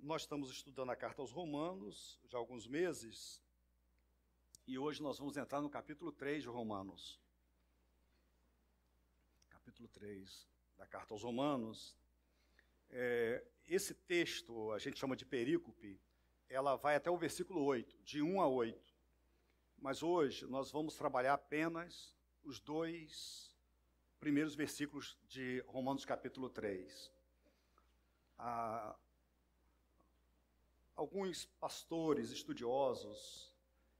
Nós estamos estudando a carta aos Romanos já há alguns meses, e hoje nós vamos entrar no capítulo 3 de Romanos. Capítulo 3 da carta aos Romanos. Esse texto, a gente chama de perícope, ela vai até o versículo 8, de 1 a 8. Mas hoje nós vamos trabalhar apenas os 2 primeiros versículos de Romanos capítulo 3. Alguns pastores estudiosos,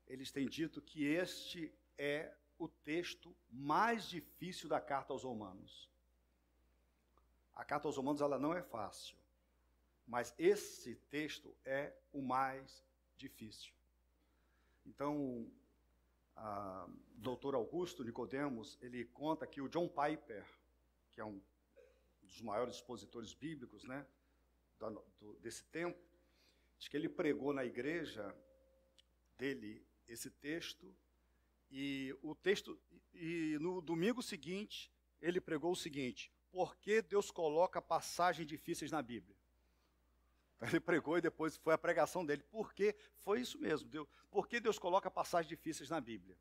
eles têm dito que este é o texto mais difícil da carta aos Romanos. A carta aos Romanos ela não é fácil, mas esse texto é o mais difícil. Então, o doutor Augusto Nicodemos, ele conta que o John Piper, que é um dos maiores expositores bíblicos, né, desse tempo, diz que ele pregou na igreja dele esse texto, e no domingo seguinte ele pregou o seguinte: por que Deus coloca passagens difíceis na Bíblia? Ele pregou e depois foi a pregação dele. Por que? Foi isso mesmo. Por que Deus coloca passagens difíceis na Bíblia?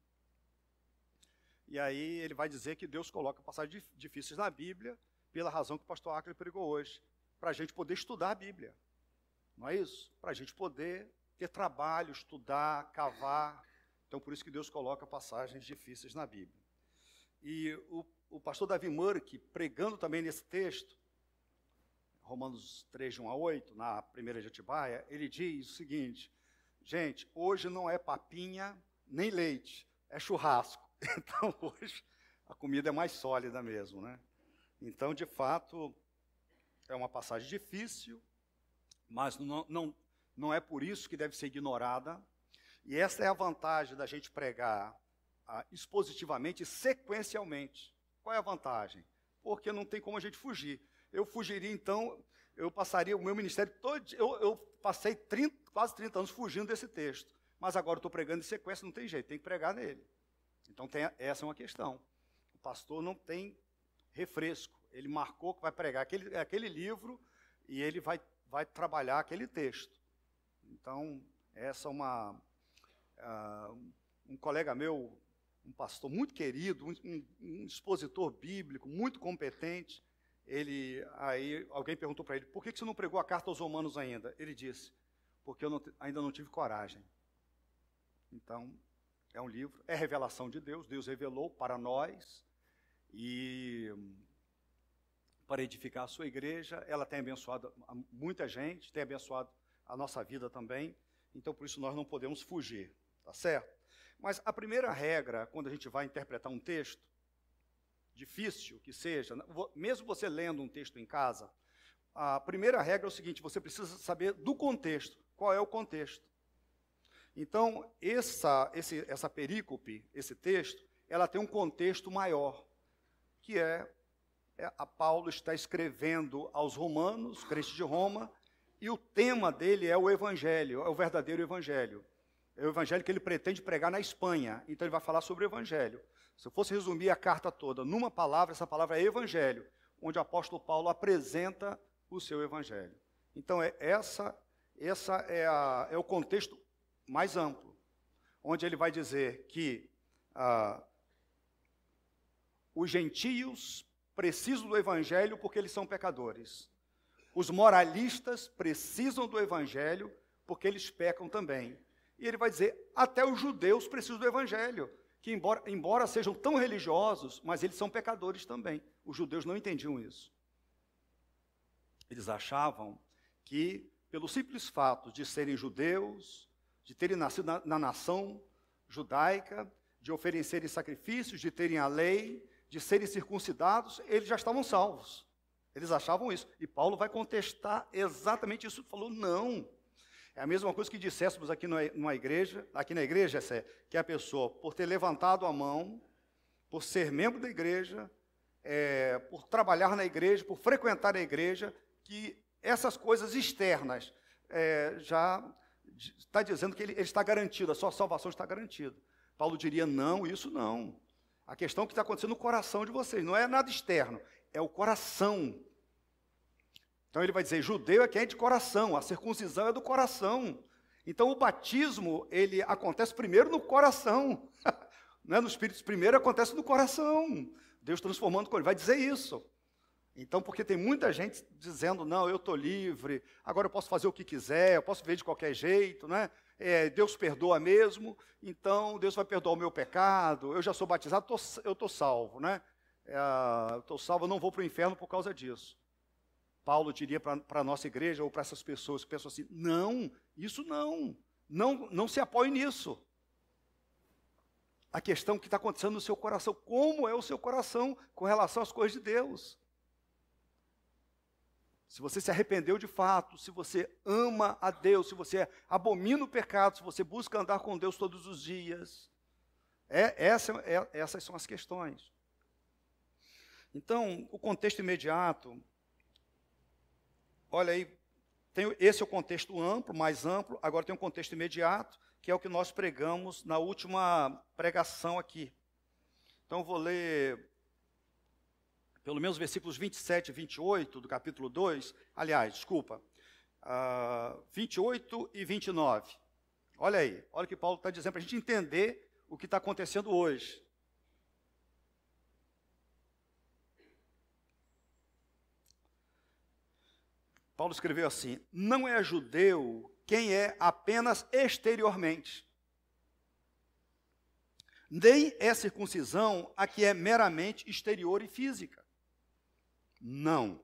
E aí ele vai dizer que Deus coloca passagens difíceis na Bíblia pela razão que o pastor Acre pregou hoje, para a gente poder estudar a Bíblia. Não é isso? Para a gente poder ter trabalho, estudar, cavar. Então, por isso que Deus coloca passagens difíceis na Bíblia. E o pastor Davi Murk, pregando também nesse texto, Romanos 3, de 1 a 8, na primeira de Atibaia, ele diz o seguinte: gente, hoje não é papinha nem leite, é churrasco. Então, hoje a comida é mais sólida mesmo, né? Então, de fato, é uma passagem difícil, mas não é por isso que deve ser ignorada. E essa é a vantagem da gente pregar expositivamente e sequencialmente. Qual é a vantagem? Porque não tem como a gente fugir. Eu fugiria, então, eu passaria o meu ministério todo. Eu passei quase 30 anos fugindo desse texto, mas agora estou pregando em sequência, não tem jeito, tem que pregar nele. Então, essa é uma questão. O pastor não tem refresco, ele marcou que vai pregar aquele livro e ele vai trabalhar aquele texto. Então, essa é um colega meu, um pastor muito querido, um expositor bíblico, muito competente. Aí alguém perguntou para ele: por que você não pregou a carta aos Romanos ainda? Ele disse: porque eu ainda não tive coragem. Então, é um livro, é revelação de Deus, Deus revelou para nós, e para edificar a sua igreja. Ela tem abençoado muita gente, tem abençoado a nossa vida também, então por isso nós não podemos fugir, tá certo? Mas a primeira regra, quando a gente vai interpretar um texto, difícil que seja, mesmo você lendo um texto em casa, a primeira regra é o seguinte: você precisa saber do contexto. Qual é o contexto? Então, essa perícope, esse texto, ela tem um contexto maior, que a Paulo está escrevendo aos romanos, crentes de Roma, e o tema dele é o Evangelho, é o verdadeiro Evangelho. É o Evangelho que ele pretende pregar na Espanha, então ele vai falar sobre o Evangelho. Se eu fosse resumir a carta toda numa palavra, essa palavra é Evangelho, onde o apóstolo Paulo apresenta o seu Evangelho. Então, essa é o contexto mais amplo, onde ele vai dizer que os gentios precisam do Evangelho porque eles são pecadores. Os moralistas precisam do Evangelho porque eles pecam também. E ele vai dizer: até os judeus precisam do Evangelho, que embora sejam tão religiosos, mas eles são pecadores também. Os judeus não entendiam isso. Eles achavam que, pelo simples fato de serem judeus, de terem nascido na nação judaica, de oferecerem sacrifícios, de terem a lei, de serem circuncidados, eles já estavam salvos. Eles achavam isso. E Paulo vai contestar exatamente isso. Ele falou: não. É a mesma coisa que disséssemos aqui na igreja, que a pessoa, por ter levantado a mão, por ser membro da igreja, por trabalhar na igreja, por frequentar a igreja, que essas coisas externas já está dizendo que ele está garantido, a sua salvação está garantida. Paulo diria: não, isso não. A questão que está acontecendo no coração de vocês, não é nada externo, é o coração. Então ele vai dizer, judeu é quem é de coração, a circuncisão é do coração. Então o batismo, ele acontece primeiro no coração. Não é no Espírito, primeiro acontece no coração. Deus transformando, ele vai dizer isso. Então, porque tem muita gente dizendo, não, eu estou livre, agora eu posso fazer o que quiser, eu posso viver de qualquer jeito, né? Deus perdoa mesmo, então Deus vai perdoar o meu pecado, eu já sou batizado, eu estou salvo, né? Eu estou salvo, eu não vou para o inferno por causa disso. Paulo diria para a nossa igreja, ou para essas pessoas que pensam assim, não, isso não se apoie nisso. A questão que está acontecendo no seu coração, como é o seu coração com relação às coisas de Deus? Se você se arrependeu de fato, se você ama a Deus, se você abomina o pecado, se você busca andar com Deus todos os dias. Essas são as questões. Então, o contexto imediato, olha aí, esse é o contexto amplo, mais amplo, agora tem um contexto imediato, que é o que nós pregamos na última pregação aqui. Então, eu vou ler pelo menos versículos 27 e 28 do capítulo 2, aliás, desculpa, 28 e 29. Olha aí, olha o que Paulo está dizendo para a gente entender o que está acontecendo hoje. Paulo escreveu assim, não é judeu quem é apenas exteriormente, nem é circuncisão a que é meramente exterior e física. Não.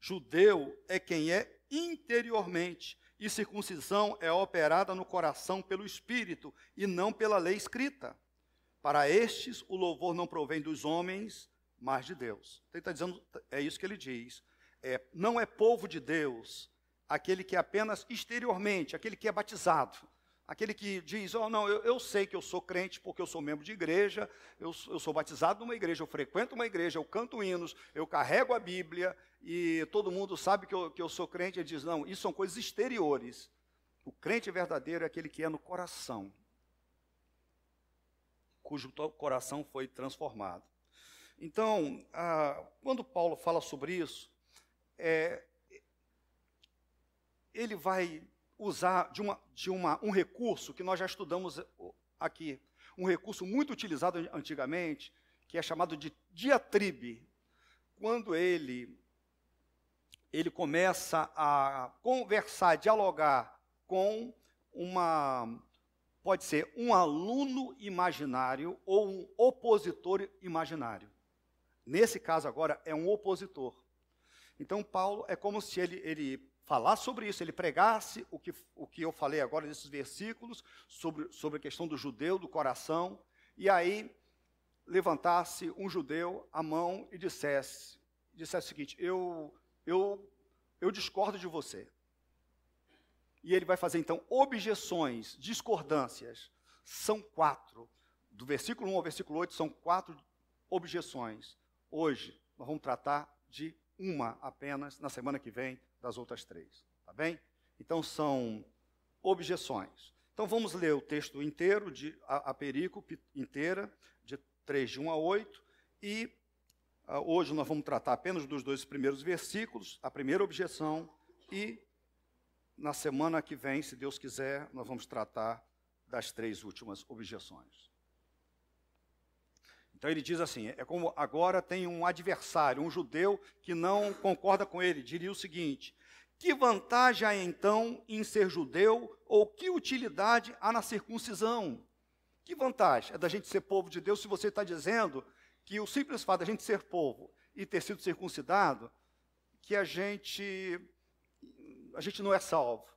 Judeu é quem é interiormente, e circuncisão é operada no coração pelo Espírito e não pela lei escrita. Para estes, o louvor não provém dos homens, mas de Deus. Ele está dizendo, é isso que ele diz. Não é povo de Deus aquele que é apenas exteriormente, aquele que é batizado. Aquele que diz, não, eu sei que eu sou crente porque eu sou membro de igreja, eu sou batizado numa igreja, eu frequento uma igreja, eu canto hinos, eu carrego a Bíblia, e todo mundo sabe que eu sou crente. Ele diz, não, isso são coisas exteriores. O crente verdadeiro é aquele que é no coração, cujo coração foi transformado. Então, quando Paulo fala sobre isso, ele vai usar um recurso que nós já estudamos aqui, um recurso muito utilizado antigamente, que é chamado de diatribe. Quando ele começa a conversar, dialogar com pode ser um aluno imaginário ou um opositor imaginário. Nesse caso agora é um opositor. Então Paulo é como se ele falasse sobre isso, ele pregasse o que eu falei agora nesses versículos, sobre a questão do judeu, do coração, e aí levantasse um judeu a mão e dissesse o seguinte, eu discordo de você. E ele vai fazer então objeções, discordâncias, são 4. Do versículo 1 ao versículo 8 são 4 objeções. Hoje nós vamos tratar de uma apenas, na semana que vem, das outras 3, tá bem? Então são objeções. Então vamos ler o texto inteiro, a perícope inteira, de 3 de 1 a 8, e hoje nós vamos tratar apenas dos 2 primeiros versículos, a primeira objeção, e na semana que vem, se Deus quiser, nós vamos tratar das 3 últimas objeções. Então ele diz assim, é como agora tem um adversário, um judeu que não concorda com ele, diria o seguinte, que vantagem há então em ser judeu, ou que utilidade há na circuncisão? Que vantagem é da gente ser povo de Deus se você está dizendo que o simples fato da gente ser povo e ter sido circuncidado, que a gente não é salvo?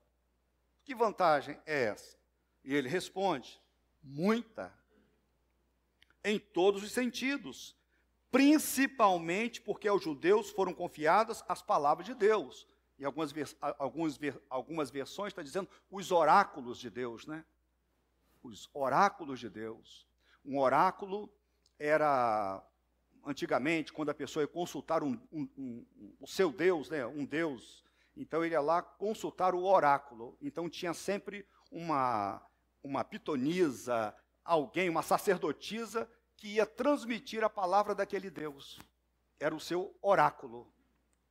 Que vantagem é essa? E ele responde, muita. Em todos os sentidos, principalmente porque aos judeus foram confiadas as palavras de Deus. E algumas versões está dizendo os oráculos de Deus, né? Os oráculos de Deus. Um oráculo era, antigamente, quando a pessoa ia consultar o seu Deus, né? Um Deus, então ele ia lá consultar o oráculo. Então tinha sempre uma pitonisa, alguém, uma sacerdotisa, que ia transmitir a palavra daquele Deus. Era o seu oráculo,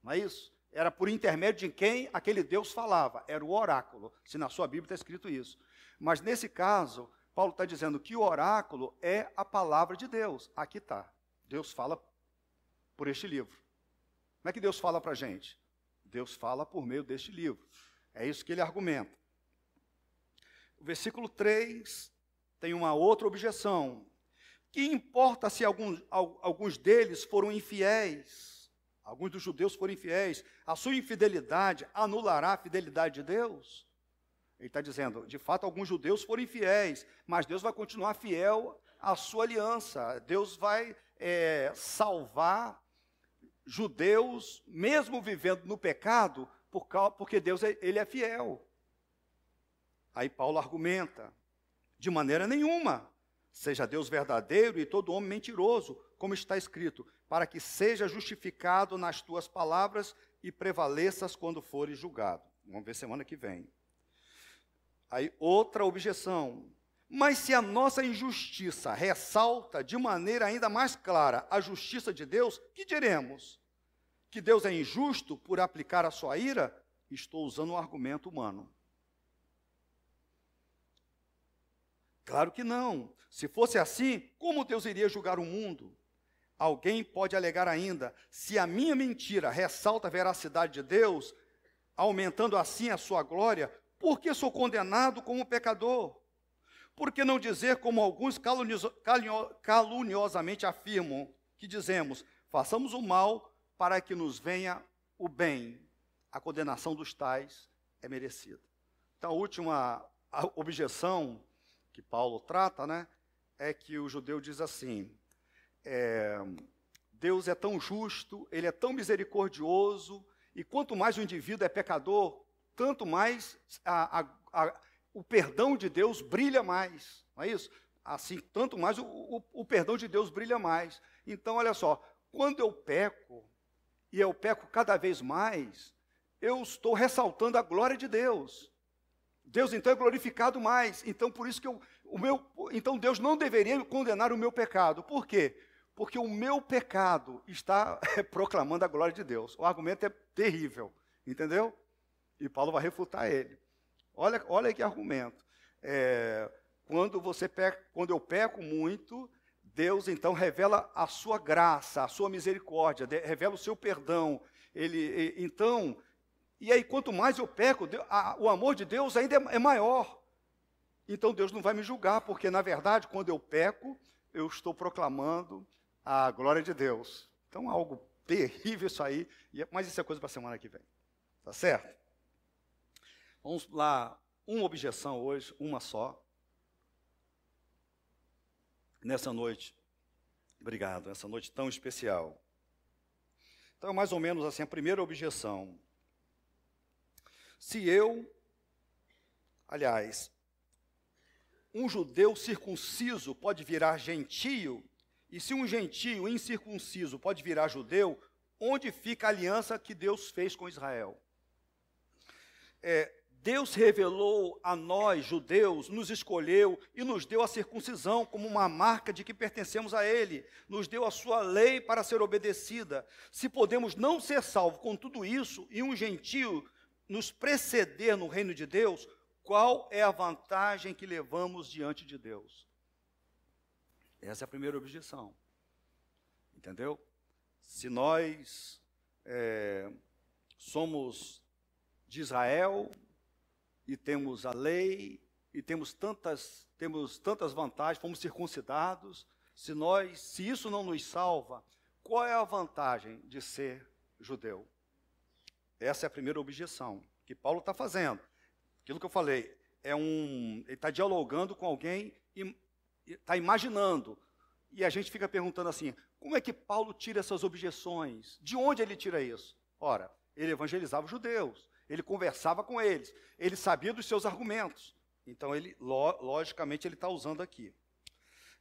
não é isso? Era por intermédio de quem aquele Deus falava. Era o oráculo, se na sua Bíblia está escrito isso. Mas nesse caso, Paulo está dizendo que o oráculo é a palavra de Deus. Aqui está. Deus fala por este livro. Como é que Deus fala para a gente? Deus fala por meio deste livro. É isso que ele argumenta. O versículo 3 tem uma outra objeção. Que importa se alguns deles foram infiéis? Alguns dos judeus foram infiéis. A sua infidelidade anulará a fidelidade de Deus? Ele está dizendo, de fato, alguns judeus foram infiéis, mas Deus vai continuar fiel à sua aliança. Deus vai salvar judeus, mesmo vivendo no pecado, porque Deus ele é fiel. Aí Paulo argumenta, de maneira nenhuma, seja Deus verdadeiro e todo homem mentiroso, como está escrito, para que seja justificado nas tuas palavras e prevaleças quando fores julgado. Vamos ver semana que vem. Aí outra objeção. Mas se a nossa injustiça ressalta de maneira ainda mais clara a justiça de Deus, que diremos? Que Deus é injusto por aplicar a sua ira? Estou usando um argumento humano. Claro que não. Se fosse assim, como Deus iria julgar o mundo? Alguém pode alegar ainda, se a minha mentira ressalta a veracidade de Deus, aumentando assim a sua glória, por que sou condenado como pecador? Por que não dizer como alguns caluniosamente afirmam, que dizemos, façamos o mal para que nos venha o bem. A condenação dos tais é merecida. Então, a última objeção que Paulo trata, né, é que o judeu diz assim, Deus é tão justo, ele é tão misericordioso, e quanto mais o indivíduo é pecador, tanto mais o perdão de Deus brilha mais, não é isso? Assim, tanto mais o perdão de Deus brilha mais. Então, olha só, quando eu peco, e eu peco cada vez mais, eu estou ressaltando a glória de Deus. Deus, então, é glorificado mais. Então, por isso que então Deus não deveria condenar o meu pecado. Por quê? Porque o meu pecado está proclamando a glória de Deus. O argumento é terrível, entendeu? E Paulo vai refutar ele. Olha que argumento. Quando eu peco muito, Deus então revela a sua graça, a sua misericórdia, revela o seu perdão. E aí quanto mais eu peco, o amor de Deus ainda é maior. Então Deus não vai me julgar, porque na verdade, quando eu peco, eu estou proclamando a glória de Deus. Então, algo terrível isso aí, mas isso é coisa para a semana que vem. Tá certo? Vamos lá, uma objeção hoje, uma só. Nessa noite, obrigado, nessa noite tão especial. Então, mais ou menos assim, a primeira objeção. Um judeu circunciso pode virar gentio, e se um gentio incircunciso pode virar judeu, onde fica a aliança que Deus fez com Israel? Deus revelou a nós, judeus, nos escolheu e nos deu a circuncisão como uma marca de que pertencemos a Ele. Nos deu a sua lei para ser obedecida. Se podemos não ser salvos com tudo isso e um gentio nos preceder no reino de Deus, qual é a vantagem que levamos diante de Deus? Essa é a primeira objeção. Entendeu? Se nós somos de Israel e temos a lei e temos tantas vantagens, fomos circuncidados, se isso não nos salva, qual é a vantagem de ser judeu? Essa é a primeira objeção que Paulo está fazendo. Aquilo que eu falei, ele está dialogando com alguém e está imaginando. E a gente fica perguntando assim, como é que Paulo tira essas objeções? De onde ele tira isso? Ora, ele evangelizava os judeus, ele conversava com eles, ele sabia dos seus argumentos. Então, logicamente, ele está usando aqui.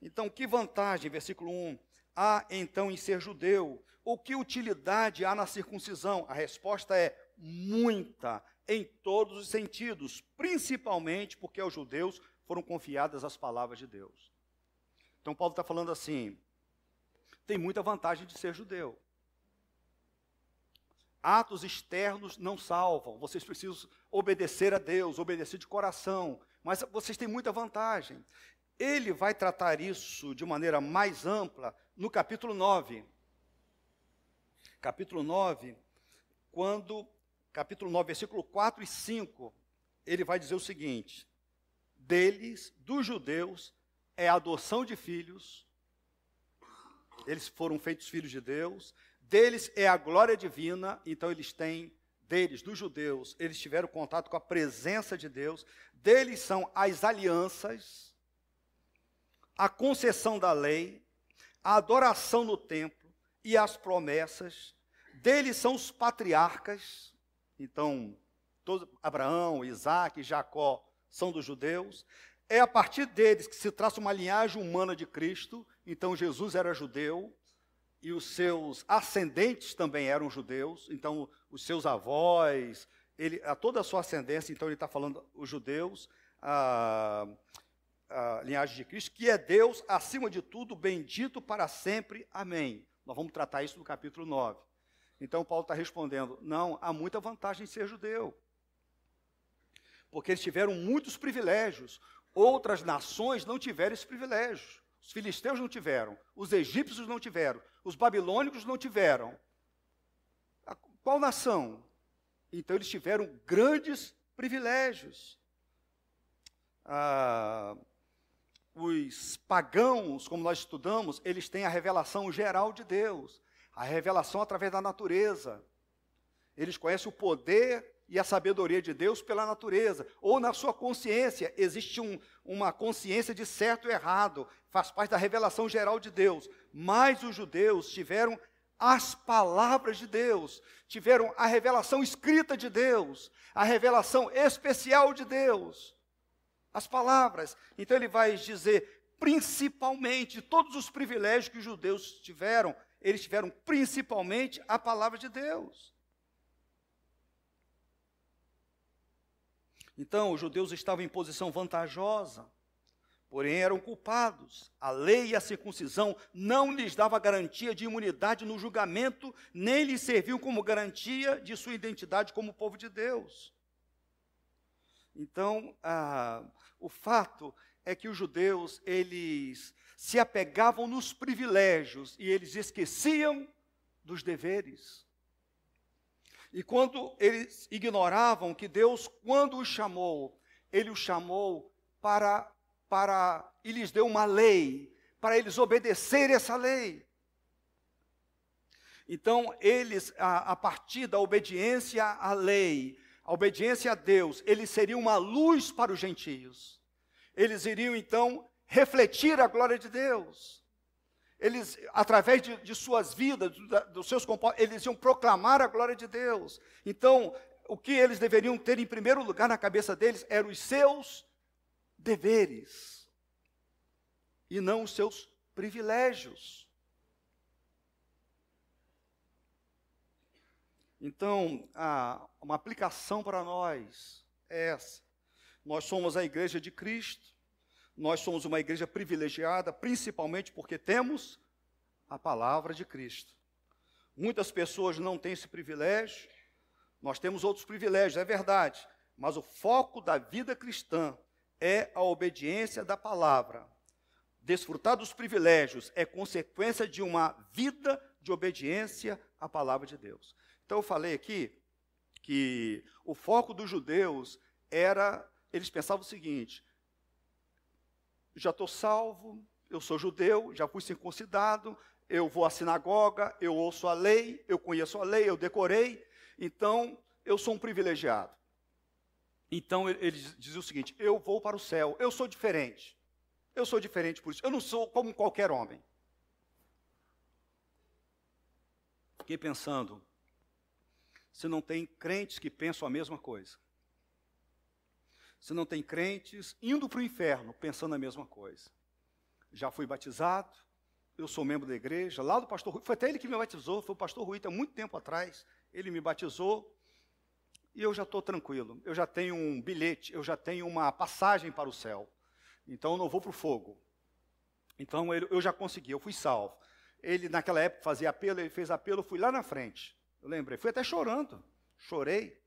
Então, que vantagem, versículo 1, há então em ser judeu? Ou que utilidade há na circuncisão? A resposta é muita, em todos os sentidos, principalmente porque aos judeus foram confiadas as palavras de Deus. Então, Paulo está falando assim, tem muita vantagem de ser judeu. Atos externos não salvam. Vocês precisam obedecer a Deus, obedecer de coração. Mas vocês têm muita vantagem. Ele vai tratar isso de maneira mais ampla no capítulo 9. Capítulo 9, capítulo 9, versículo 4 e 5, ele vai dizer o seguinte: deles, dos judeus, é a adoção de filhos, eles foram feitos filhos de Deus, deles é a glória divina, então deles, dos judeus, eles tiveram contato com a presença de Deus, deles são as alianças, a concessão da lei, a adoração no templo e as promessas, deles são os patriarcas, então, Abraão, Isaac, Jacó são dos judeus, é a partir deles que se traça uma linhagem humana de Cristo, então Jesus era judeu, e os seus ascendentes também eram judeus, então os seus avós, toda a sua ascendência, então ele está falando os judeus, a linhagem de Cristo, que é Deus, acima de tudo, bendito para sempre, amém. Nós vamos tratar isso no capítulo 9. Então Paulo está respondendo, não, há muita vantagem em ser judeu, porque eles tiveram muitos privilégios, outras nações não tiveram esse privilégio. Os filisteus não tiveram, os egípcios não tiveram, os babilônicos não tiveram. Qual nação? Então eles tiveram grandes privilégios. Os pagãos, como nós estudamos, eles têm a revelação geral de Deus, a revelação através da natureza. Eles conhecem o poder e a sabedoria de Deus pela natureza, ou na sua consciência, existe uma consciência de certo e errado, faz parte da revelação geral de Deus. Mas os judeus tiveram as palavras de Deus, tiveram a revelação escrita de Deus, a revelação especial de Deus, as palavras. Então ele vai dizer, principalmente, todos os privilégios que os judeus tiveram, eles tiveram principalmente a palavra de Deus. Então, os judeus estavam em posição vantajosa, porém eram culpados. A lei e a circuncisão não lhes dava garantia de imunidade no julgamento, nem lhes serviam como garantia de sua identidade como povo de Deus. Então, o fato é que os judeus, eles se apegavam nos privilégios e eles esqueciam dos deveres. E quando eles ignoravam que Deus, quando os chamou, Ele os chamou e lhes deu uma lei, para eles obedecerem essa lei. Então, eles, a partir da obediência à lei, a obediência a Deus, eles seriam uma luz para os gentios. Eles iriam, então, refletir a glória de Deus. Eles, através de suas vidas, dos seus comportamentos, eles iam proclamar a glória de Deus. Então, o que eles deveriam ter em primeiro lugar na cabeça deles eram os seus deveres, e não os seus privilégios. Então, uma aplicação para nós é essa. Nós somos a igreja de Cristo. Nós somos uma igreja privilegiada, principalmente porque temos a palavra de Cristo. Muitas pessoas não têm esse privilégio, nós temos outros privilégios, é verdade, mas o foco da vida cristã é a obediência da palavra. Desfrutar dos privilégios é consequência de uma vida de obediência à palavra de Deus. Então eu falei aqui que o foco dos judeus era, eles pensavam o seguinte: já estou salvo, eu sou judeu, já fui circuncidado, eu vou à sinagoga, eu ouço a lei, eu conheço a lei, eu decorei, então eu sou um privilegiado. Então eles diziam o seguinte: eu vou para o céu, eu sou diferente por isso, eu não sou como qualquer homem. Fiquei pensando, se não tem crentes que pensam a mesma coisa. Se não tem crentes indo para o inferno pensando a mesma coisa. Já fui batizado, eu sou membro da igreja, lá do pastor Rui, foi até ele que me batizou, foi o pastor Rui, há muito tempo atrás, ele me batizou, e eu já estou tranquilo, eu já tenho um bilhete, eu já tenho uma passagem para o céu, então eu não vou para o fogo. Então eu já consegui, eu fui salvo. Ele naquela época fazia apelo, ele fez apelo, eu fui lá na frente. Eu lembrei. Fui até chorando. Chorei.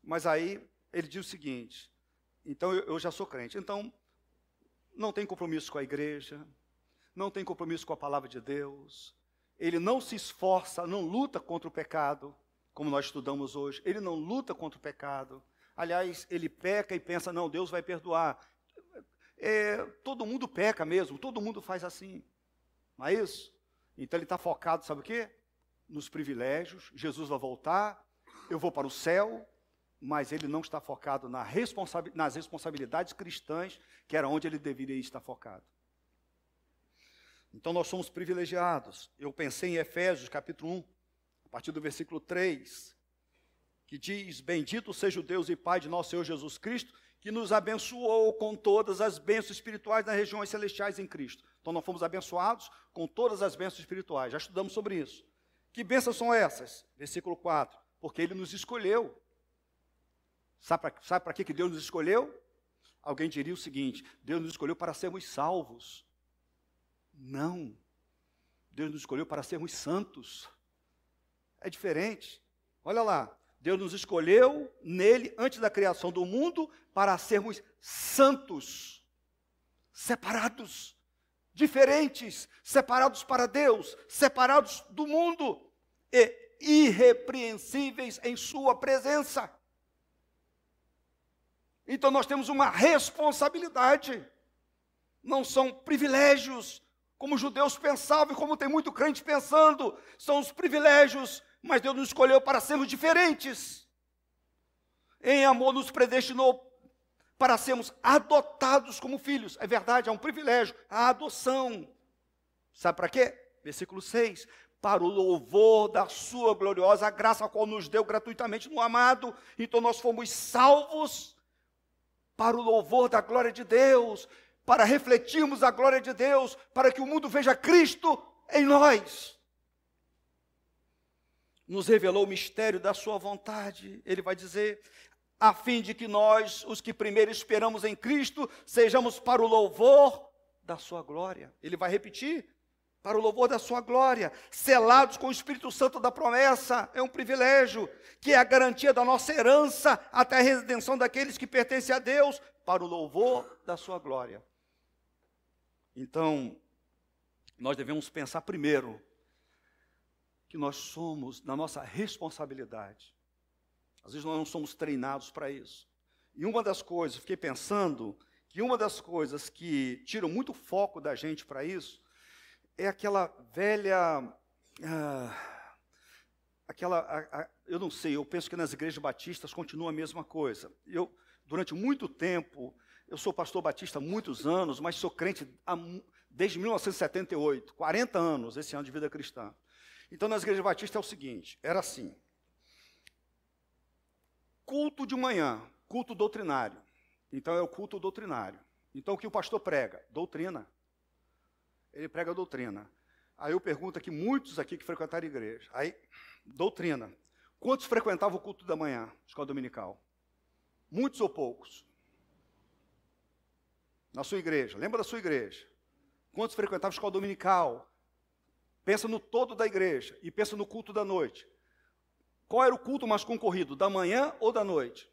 Mas aí ele diz o seguinte, então eu já sou crente. Então, não tem compromisso com a igreja, não tem compromisso com a palavra de Deus. Ele não se esforça, não luta contra o pecado, como nós estudamos hoje. Ele não luta contra o pecado. Aliás, ele peca e pensa, não, Deus vai perdoar. Todo mundo peca mesmo, todo mundo faz assim. Não é isso? Então ele está focado, sabe o quê? Nos privilégios. Jesus vai voltar, eu vou para o céu, mas ele não está focado nas responsabilidades cristãs, que era onde ele deveria estar focado. Então nós somos privilegiados. Eu pensei em Efésios capítulo 1, a partir do versículo 3, que diz, bendito seja o Deus e Pai de nosso Senhor Jesus Cristo, que nos abençoou com todas as bênçãos espirituais nas regiões celestiais em Cristo. Então nós fomos abençoados com todas as bênçãos espirituais, já estudamos sobre isso. Que bênçãos são essas? Versículo 4, porque Ele nos escolheu. Sabe para que Deus nos escolheu? Alguém diria o seguinte, Deus nos escolheu para sermos salvos. Não, Deus nos escolheu para sermos santos. É diferente. Olha lá, Deus nos escolheu nele, antes da criação do mundo, para sermos santos, separados, diferentes, separados para Deus, separados do mundo e irrepreensíveis em sua presença. Então nós temos uma responsabilidade, não são privilégios, como os judeus pensavam e como tem muito crente pensando, são os privilégios, mas Deus nos escolheu para sermos diferentes. Em amor nos predestinou para sermos adotados como filhos. É verdade, é um privilégio, a adoção. Sabe para quê? Versículo 6. Para o louvor da sua gloriosa graça, a qual nos deu gratuitamente no amado. Então nós fomos salvos para o louvor da glória de Deus, para refletirmos a glória de Deus, para que o mundo veja Cristo em nós. Nos revelou o mistério da sua vontade. Ele vai dizer, a fim de que nós, os que primeiro esperamos em Cristo, sejamos para o louvor da sua glória. Ele vai repetir, para o louvor da sua glória, selados com o Espírito Santo da promessa, é um privilégio, que é a garantia da nossa herança, até a redenção daqueles que pertencem a Deus, para o louvor da sua glória. Então, nós devemos pensar primeiro, que nós somos, na nossa responsabilidade. Às vezes nós não somos treinados para isso. E uma das coisas, fiquei pensando, que uma das coisas que tiram muito foco da gente para isso, é aquela velha, eu não sei, eu penso que nas igrejas batistas continua a mesma coisa. Durante muito tempo, eu sou pastor batista há muitos anos, mas sou crente desde 1978, 40 anos esse ano de vida cristã. Então, nas igrejas batistas é o seguinte, era assim, culto de manhã, culto doutrinário. Então, é o culto doutrinário. Então, o que o pastor prega? Doutrina. Ele prega doutrina. Aí eu pergunto aqui, muitos aqui que frequentaram a igreja. Aí, doutrina. Quantos frequentavam o culto da manhã, escola dominical? Muitos ou poucos? Na sua igreja, lembra da sua igreja? Quantos frequentavam a escola dominical? Pensa no todo da igreja e pensa no culto da noite. Qual era o culto mais concorrido, da manhã ou da noite?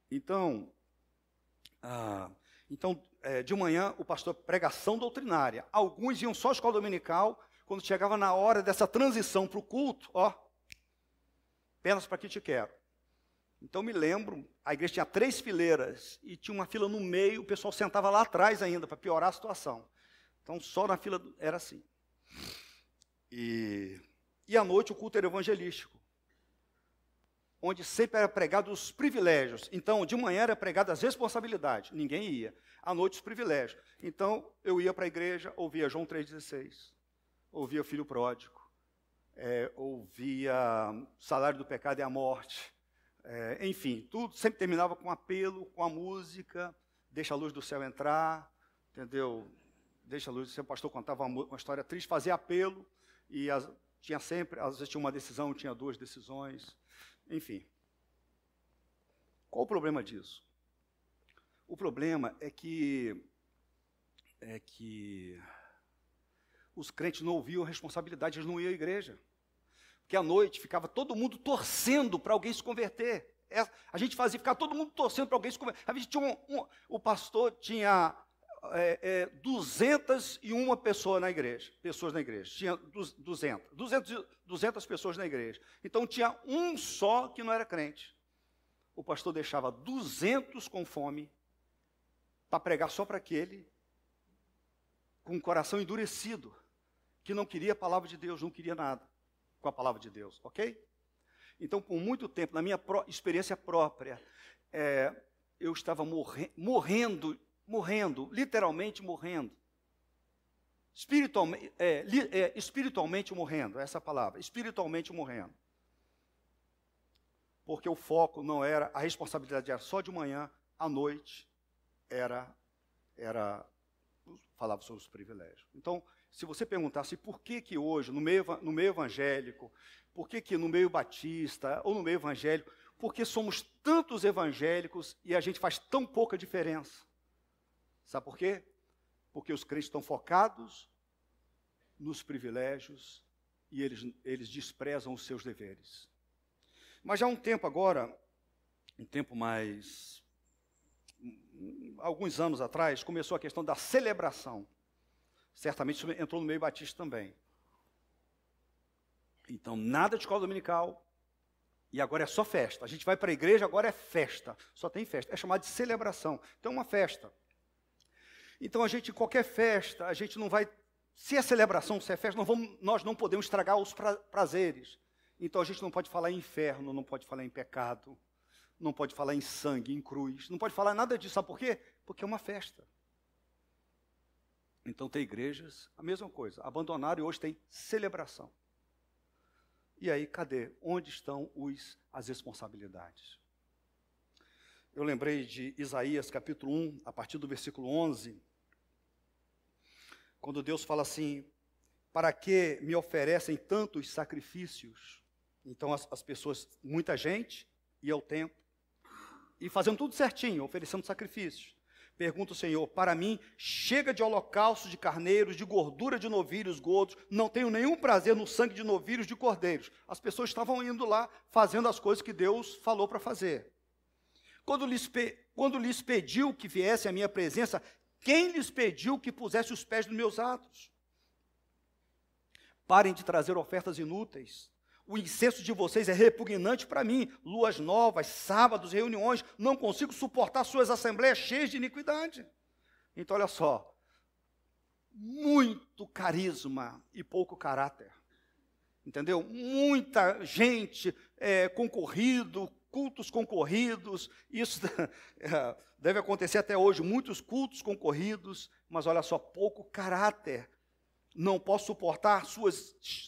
Então, de manhã o pastor pregação doutrinária. Alguns iam só à escola dominical, quando chegava na hora dessa transição para o culto, apenas para que te quero. Então me lembro, a igreja tinha 3 fileiras e tinha uma fila no meio, o pessoal sentava lá atrás ainda, para piorar a situação. Então, só na fila era assim. E à noite o culto era evangelístico, onde sempre era pregado os privilégios. Então, de manhã era pregado as responsabilidades, ninguém ia. À noite os privilégios. Então, eu ia para a igreja, ouvia João 3,16, ouvia Filho Pródigo, ouvia Salário do Pecado e a Morte, enfim, tudo sempre terminava com apelo, com a música, Deixa a Luz do Céu Entrar, entendeu? Deixa a luz, o pastor contava uma história triste, fazia apelo, e tinha sempre, às vezes tinha uma decisão, tinha 2 decisões, enfim. Qual o problema disso? O problema é que os crentes não ouviam responsabilidade, eles não iam à igreja. Porque à noite ficava todo mundo torcendo para alguém se converter. A gente ficava todo mundo torcendo para alguém se converter. A gente tinha o pastor tinha 201 pessoas na igreja. Tinha 200 pessoas na igreja. Então tinha um só que não era crente. O pastor deixava 200 com fome para pregar só para aquele com o coração endurecido, que não queria a palavra de Deus, não queria nada com a palavra de Deus, ok? Então, por muito tempo, na minha experiência própria, eu estava morrendo, literalmente morrendo. Espiritualmente morrendo, essa palavra, espiritualmente morrendo. Porque o foco não era, a responsabilidade era só de manhã, à noite, falava sobre os privilégios. Então, se você perguntasse por que hoje, no meio evangélico, por que no meio batista ou no meio evangélico, por que somos tantos evangélicos e a gente faz tão pouca diferença? Sabe por quê? Porque os crentes estão focados nos privilégios e eles desprezam os seus deveres. Mas já há um tempo agora, alguns anos atrás, começou a questão da celebração. Certamente isso entrou no meio batista também. Então, nada de escola dominical, e agora é só festa. A gente vai para a igreja, agora é festa. Só tem festa. É chamado de celebração. Então, é uma festa. Então, qualquer festa, a gente não vai... Se é celebração, se é festa, nós não podemos estragar os prazeres. Então, a gente não pode falar em inferno, não pode falar em pecado, não pode falar em sangue, em cruz, não pode falar nada disso. Sabe por quê? Porque é uma festa. Então, tem igrejas, a mesma coisa, abandonaram e hoje tem celebração. E aí, cadê? Onde estão as responsabilidades? Eu lembrei de Isaías, capítulo 1, a partir do versículo 11, quando Deus fala assim, para que me oferecem tantos sacrifícios? Então, as pessoas, muita gente, ia ao templo, e fazendo tudo certinho, oferecendo sacrifícios. Pergunta o Senhor, para mim, chega de holocaustos de carneiros, de gordura de novilhos gordos, não tenho nenhum prazer no sangue de novilhos de cordeiros. As pessoas estavam indo lá, fazendo as coisas que Deus falou para fazer. Quando lhes pediu que viesse à minha presença, quem lhes pediu que pusesse os pés nos meus atos? Parem de trazer ofertas inúteis. O incenso de vocês é repugnante para mim. Luas novas, sábados, reuniões. Não consigo suportar suas assembleias cheias de iniquidade. Então, olha só. Muito carisma e pouco caráter. Entendeu? Muita gente cultos concorridos. Isso deve acontecer até hoje. Muitos cultos concorridos. Mas olha só, pouco caráter. Não posso suportar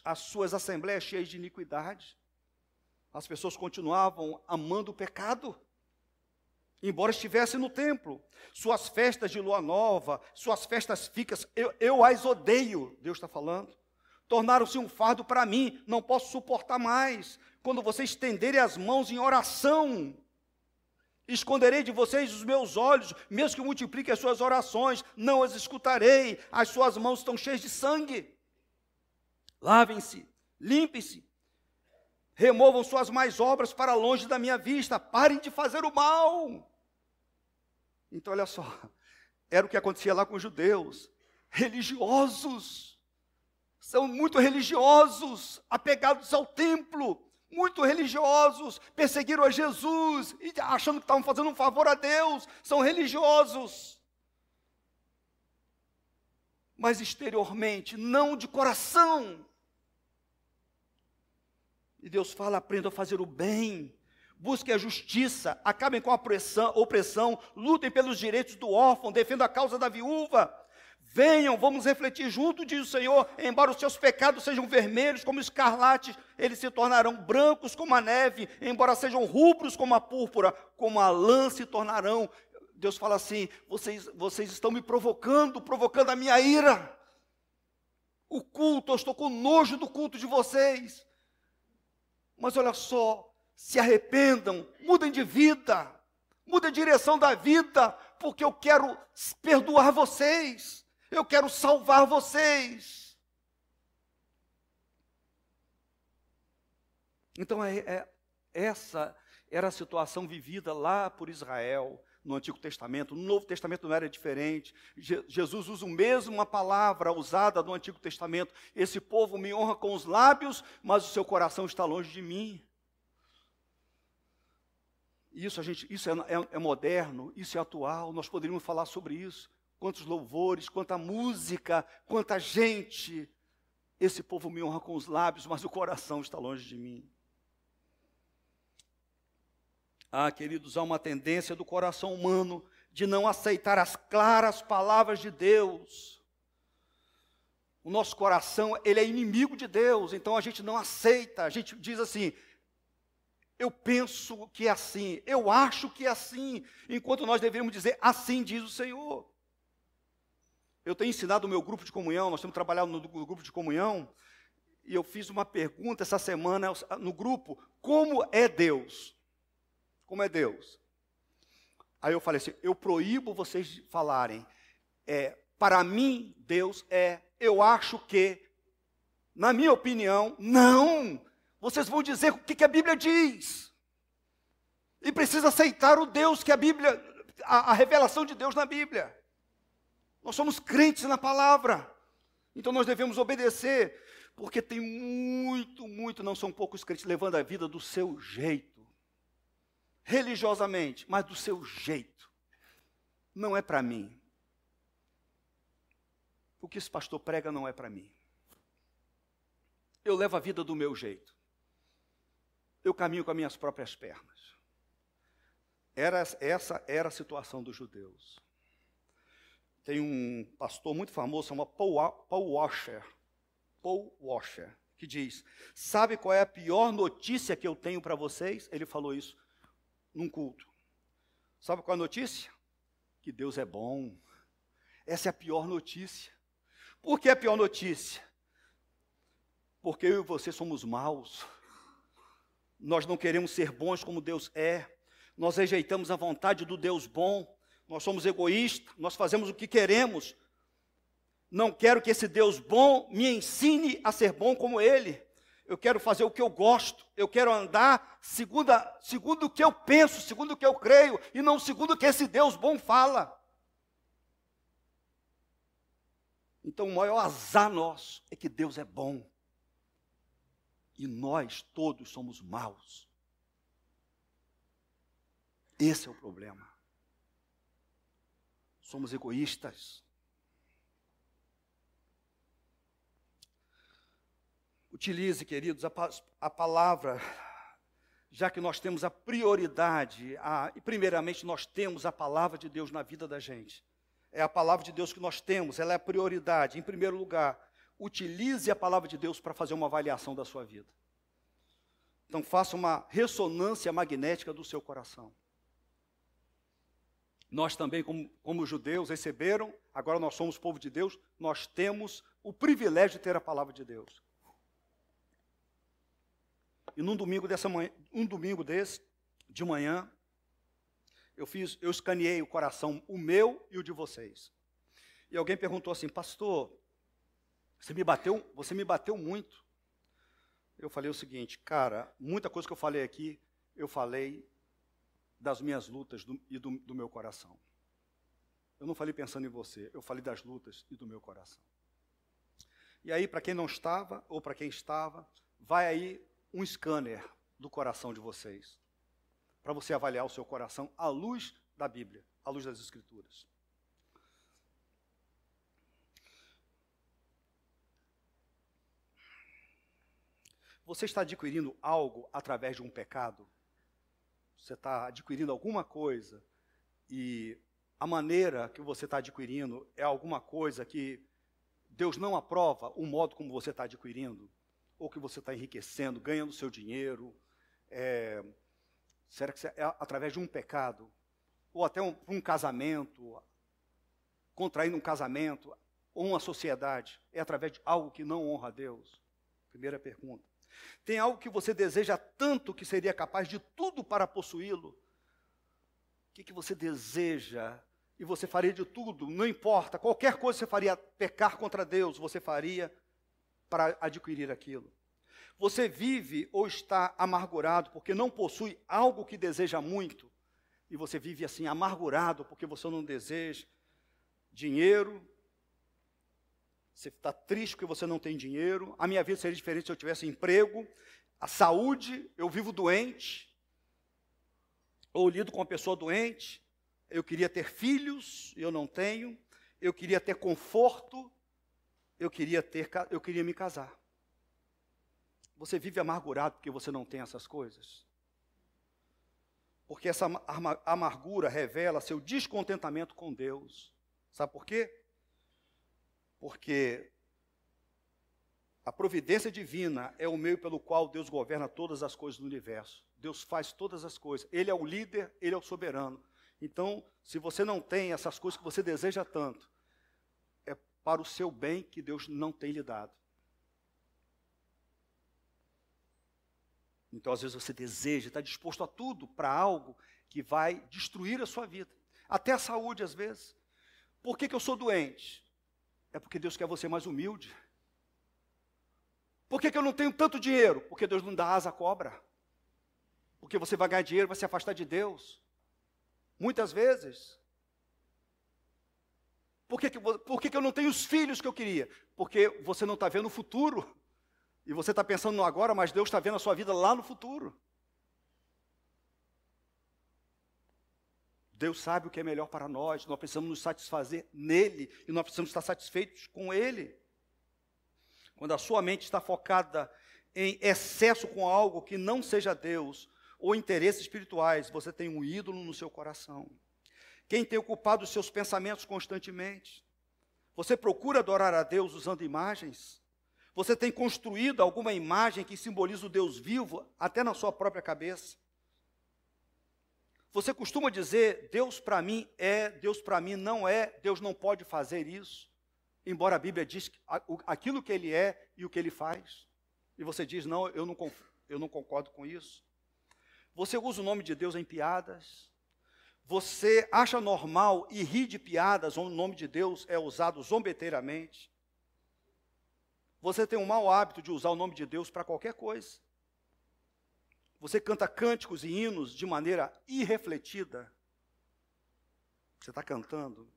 as suas assembleias cheias de iniquidade. As pessoas continuavam amando o pecado, embora estivessem no templo. Suas festas de lua nova, suas festas ficas, eu as odeio, Deus está falando. Tornaram-se um fardo para mim, não posso suportar mais. Quando vocês estenderem as mãos em oração, esconderei de vocês os meus olhos, mesmo que multipliquem as suas orações, não as escutarei, as suas mãos estão cheias de sangue. Lavem-se, limpem-se, removam suas más obras para longe da minha vista, parem de fazer o mal. Então, olha só, era o que acontecia lá com os judeus, religiosos, são muito religiosos, apegados ao templo, muito religiosos, perseguiram a Jesus, e achando que estavam fazendo um favor a Deus, são religiosos. Mas exteriormente, não de coração. E Deus fala, aprendam a fazer o bem, busquem a justiça, acabem com a opressão, lutem pelos direitos do órfão, defendam a causa da viúva. Venham, vamos refletir junto, diz o Senhor, embora os seus pecados sejam vermelhos como escarlate, eles se tornarão brancos como a neve, embora sejam rubros como a púrpura, como a lã se tornarão. Deus fala assim, vocês estão me provocando a minha ira. O culto, eu estou com nojo do culto de vocês. Mas olha só, se arrependam, mudem de vida, mudem a direção da vida, porque eu quero perdoar vocês. Eu quero salvar vocês. Então, essa era a situação vivida lá por Israel, no Antigo Testamento. No Novo Testamento não era diferente. Jesus usa uma palavra usada no Antigo Testamento. Esse povo me honra com os lábios, mas o seu coração está longe de mim. Isso é moderno, isso é atual, nós poderíamos falar sobre isso. Quantos louvores, quanta música, quanta gente. Esse povo me honra com os lábios, mas o coração está longe de mim. Queridos, há uma tendência do coração humano de não aceitar as claras palavras de Deus. O nosso coração, ele é inimigo de Deus, então a gente não aceita, a gente diz assim, eu penso que é assim, eu acho que é assim, enquanto nós deveríamos dizer, assim diz o Senhor. Eu tenho ensinado o meu grupo de comunhão, nós temos trabalhado no grupo de comunhão, e eu fiz uma pergunta essa semana no grupo, como é Deus? Como é Deus? Aí eu falei assim, eu proíbo vocês falarem, para mim Deus eu acho que, na minha opinião, não. Vocês vão dizer o que a Bíblia diz. E precisa aceitar o Deus que a Bíblia, a revelação de Deus na Bíblia. Nós somos crentes na palavra. Então nós devemos obedecer, porque tem muito, não são poucos crentes levando a vida do seu jeito. Religiosamente, mas do seu jeito. Não é para mim. O que esse pastor prega não é para mim. Eu levo a vida do meu jeito. Eu caminho com as minhas próprias pernas. Essa era a situação dos judeus. Tem um pastor muito famoso, chama Paul Washer, que diz, sabe qual é a pior notícia que eu tenho para vocês? Ele falou isso num culto. Sabe qual é a notícia? Que Deus é bom. Essa é a pior notícia. Por que a pior notícia? Porque eu e você somos maus. Nós não queremos ser bons como Deus é. Nós rejeitamos a vontade do Deus bom. Nós somos egoístas, nós fazemos o que queremos. Não quero que esse Deus bom me ensine a ser bom como Ele. Eu quero fazer o que eu gosto, eu quero andar segundo o que eu penso, segundo o que eu creio, e não segundo o que esse Deus bom fala. Então o maior azar nosso é que Deus é bom. E nós todos somos maus. Esse é o problema. Somos egoístas. Utilize, queridos, a palavra, já que nós temos a prioridade, e primeiramente nós temos a palavra de Deus na vida da gente. É a palavra de Deus que nós temos, ela é a prioridade. Em primeiro lugar, utilize a palavra de Deus para fazer uma avaliação da sua vida. Então faça uma ressonância magnética do seu coração. Nós também, como judeus, receberam, agora nós somos povo de Deus, nós temos o privilégio de ter a palavra de Deus. E num domingo desse, de manhã, eu escaneei o coração, o meu e o de vocês. E alguém perguntou assim, pastor, você me bateu muito. Eu falei o seguinte, cara, muita coisa que eu falei aqui, eu falei das minhas lutas e do meu coração. Eu não falei pensando em você, eu falei das lutas e do meu coração. E aí, para quem não estava, ou para quem estava, vai aí um scanner do coração de vocês, para você avaliar o seu coração à luz da Bíblia, à luz das Escrituras. Você está adquirindo algo através de um pecado? Você está adquirindo alguma coisa e a maneira que você está adquirindo é alguma coisa que Deus não aprova o modo como você está adquirindo? Ou que você está enriquecendo, ganhando seu dinheiro? Será que é através de um pecado? Ou até um casamento, contraindo um casamento, ou uma sociedade? É através de algo que não honra a Deus? Primeira pergunta. Tem algo que você deseja tanto que seria capaz de tudo para possuí-lo? O que você deseja e você faria de tudo, não importa, qualquer coisa você faria, pecar contra Deus, você faria para adquirir aquilo. Você vive ou está amargurado porque não possui algo que deseja muito, e você vive assim, amargurado porque você não deseja dinheiro, você está triste porque você não tem dinheiro. A minha vida seria diferente se eu tivesse emprego, a saúde, eu vivo doente, ou lido com uma pessoa doente, eu queria ter filhos, eu não tenho, eu queria ter conforto, eu queria me casar. Você vive amargurado porque você não tem essas coisas? Porque essa amargura revela seu descontentamento com Deus. Sabe por quê? Porque a providência divina é o meio pelo qual Deus governa todas as coisas do universo. Deus faz todas as coisas. Ele é o líder, Ele é o soberano. Então, se você não tem essas coisas que você deseja tanto, é para o seu bem que Deus não tem lhe dado. Então, às vezes você deseja, está disposto a tudo para algo que vai destruir a sua vida. Até a saúde, às vezes. Por que eu sou doente? É porque Deus quer você mais humilde. Por que eu não tenho tanto dinheiro? Porque Deus não dá asa à cobra. Porque você vai ganhar dinheiro, vai se afastar de Deus. Muitas vezes. Por que eu não tenho os filhos que eu queria? Porque você não está vendo o futuro. E você está pensando no agora, mas Deus está vendo a sua vida lá no futuro. Deus sabe o que é melhor para nós. Nós precisamos nos satisfazer nele. E nós precisamos estar satisfeitos com ele. Quando a sua mente está focada em excesso com algo que não seja Deus, ou interesses espirituais, você tem um ídolo no seu coração. Quem tem ocupado os seus pensamentos constantemente? Você procura adorar a Deus usando imagens? Você tem construído alguma imagem que simboliza o Deus vivo, até na sua própria cabeça? Você costuma dizer, Deus para mim é, Deus para mim não é, Deus não pode fazer isso, embora a Bíblia diz aquilo que Ele é e o que Ele faz. E você diz, não, eu não concordo com isso. Você usa o nome de Deus em piadas. Você acha normal e ri de piadas onde o nome de Deus é usado zombeteiramente. Você tem um mau hábito de usar o nome de Deus para qualquer coisa. Você canta cânticos e hinos de maneira irrefletida. Você está cantando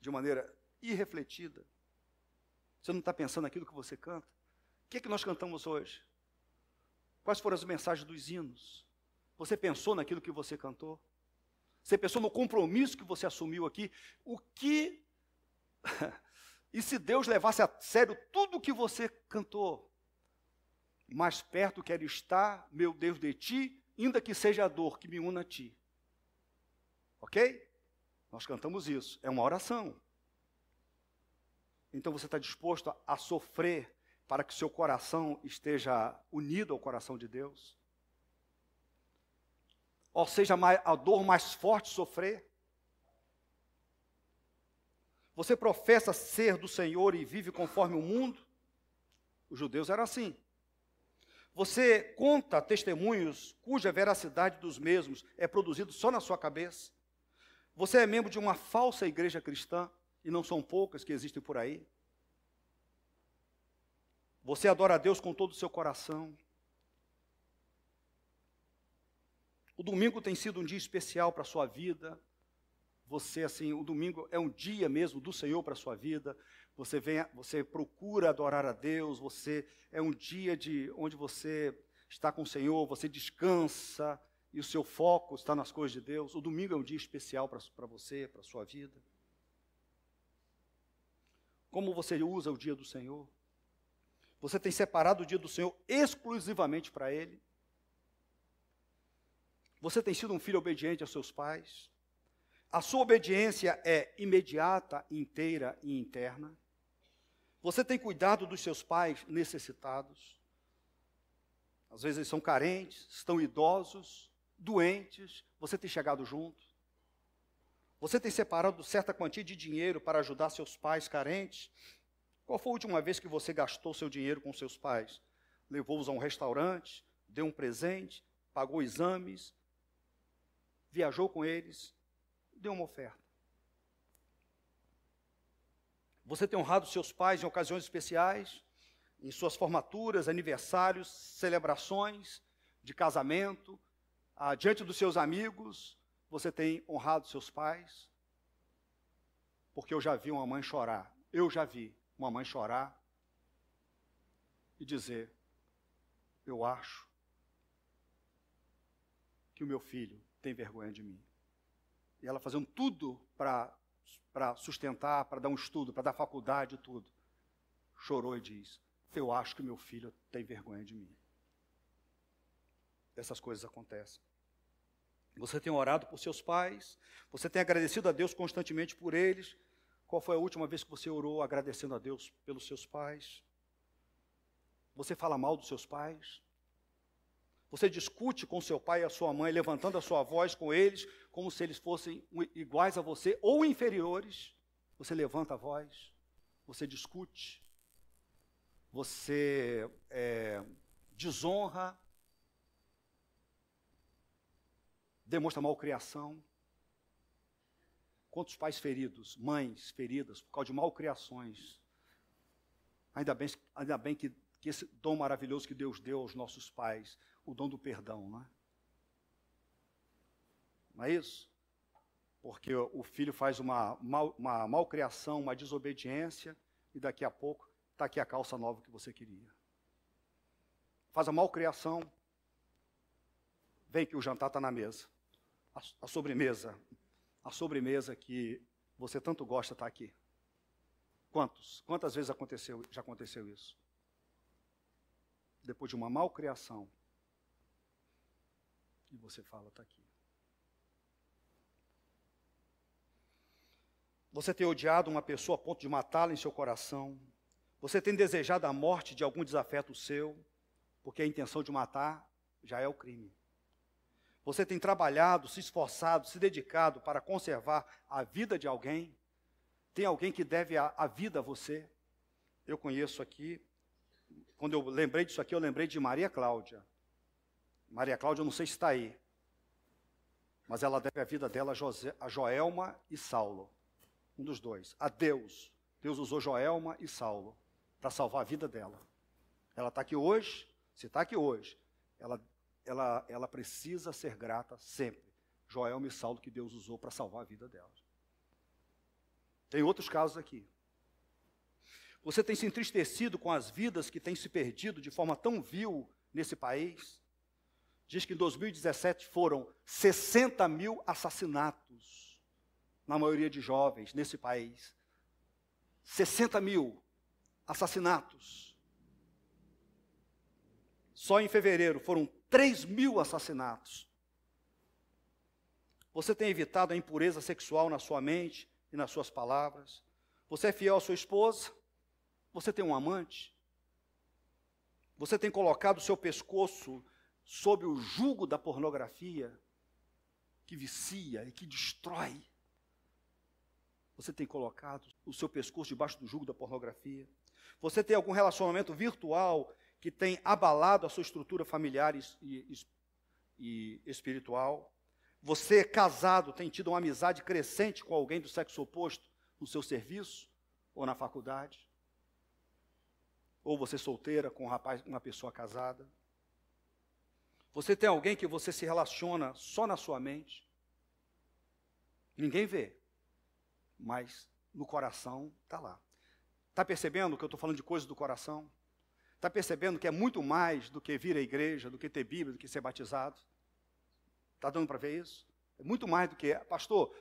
de maneira irrefletida. Você não está pensando naquilo que você canta. O que é que nós cantamos hoje? Quais foram as mensagens dos hinos? Você pensou naquilo que você cantou? Você pensou no compromisso que você assumiu aqui? O que... E se Deus levasse a sério tudo o que você cantou? Mais perto quero estar, meu Deus, de ti, ainda que seja a dor que me una a ti. Ok? Nós cantamos isso. É uma oração. Então você está disposto a sofrer para que seu coração esteja unido ao coração de Deus? Ou seja, a dor mais forte sofrer? Você professa ser do Senhor e vive conforme o mundo? Os judeus eram assim. Você conta testemunhos cuja veracidade dos mesmos é produzida só na sua cabeça? Você é membro de uma falsa igreja cristã, e não são poucas que existem por aí? Você adora a Deus com todo o seu coração? O domingo tem sido um dia especial para a sua vida. O domingo é um dia mesmo do Senhor para a sua vida. Você procura adorar a Deus, é um dia onde você está com o Senhor, você descansa e o seu foco está nas coisas de Deus. O domingo é um dia especial para você, para a sua vida. Como você usa o dia do Senhor? Você tem separado o dia do Senhor exclusivamente para Ele? Você tem sido um filho obediente aos seus pais? A sua obediência é imediata, inteira e interna? Você tem cuidado dos seus pais necessitados? Às vezes eles são carentes, estão idosos, doentes, você tem chegado junto? Você tem separado certa quantia de dinheiro para ajudar seus pais carentes? Qual foi a última vez que você gastou seu dinheiro com seus pais? Levou-os a um restaurante, deu um presente, pagou exames, viajou com eles, deu uma oferta. Você tem honrado seus pais em ocasiões especiais? em suas formaturas, aniversários, celebrações de casamento, diante dos seus amigos, você tem honrado seus pais? Porque eu já vi uma mãe chorar. Eu já vi uma mãe chorar e dizer: eu acho que o meu filho tem vergonha de mim. E ela fazendo tudo para sustentar, para dar um estudo, para dar faculdade, tudo. Chorou e diz: eu acho que o meu filho tem vergonha de mim. Essas coisas acontecem. Você tem orado por seus pais, você tem agradecido a Deus constantemente por eles. Qual foi a última vez que você orou agradecendo a Deus pelos seus pais? Você fala mal dos seus pais? Você discute com seu pai e a sua mãe, levantando a sua voz com eles, como se eles fossem iguais a você ou inferiores? Você levanta a voz, você discute, você desonra, demonstra malcriação. Quantos pais feridos, mães feridas por causa de malcriações? Ainda bem que esse dom maravilhoso que Deus deu aos nossos pais, o dom do perdão, não é? Não é isso? Porque o filho faz uma malcriação, uma desobediência, e daqui a pouco está aqui a calça nova que você queria. Faz a malcriação, vem que o jantar está na mesa. A sobremesa que você tanto gosta está aqui. Quantas vezes já aconteceu isso? Depois de uma malcriação, e você fala, está aqui. Você tem odiado uma pessoa a ponto de matá-la em seu coração. Você tem desejado a morte de algum desafeto seu, porque a intenção de matar já é o crime. Você tem trabalhado, se esforçado, se dedicado para conservar a vida de alguém. Tem alguém que deve a vida a você. Eu conheço aqui, quando eu lembrei disso aqui, eu lembrei de Maria Cláudia. Maria Cláudia, eu não sei se está aí, mas ela deve a vida dela a Joelma e Saulo. Um dos dois. A Deus. Deus usou Joelma e Saulo para salvar a vida dela. Ela está aqui hoje. Se está aqui hoje, ela precisa ser grata sempre. Joelma e Saulo que Deus usou para salvar a vida dela. Tem outros casos aqui. Você tem se entristecido com as vidas que têm se perdido de forma tão vil nesse país? Diz que em 2017 foram 60 mil assassinatos, na maioria de jovens, nesse país. 60 mil assassinatos. Só em fevereiro foram 3 mil assassinatos. Você tem evitado a impureza sexual na sua mente e nas suas palavras? Você é fiel à sua esposa? Você tem um amante? Você tem colocado o seu pescoço sob o jugo da pornografia, que vicia e que destrói? Você tem colocado o seu pescoço debaixo do jugo da pornografia? Você tem algum relacionamento virtual que tem abalado a sua estrutura familiar e espiritual? Você, casado, tem tido uma amizade crescente com alguém do sexo oposto no seu serviço ou na faculdade? Ou você solteira com uma pessoa casada? Você tem alguém que você se relaciona só na sua mente? Ninguém vê, mas no coração está lá. Está percebendo que eu estou falando de coisas do coração? Está percebendo que é muito mais do que vir à igreja, do que ter Bíblia, do que ser batizado? Está dando para ver isso? É muito mais do que, pastor,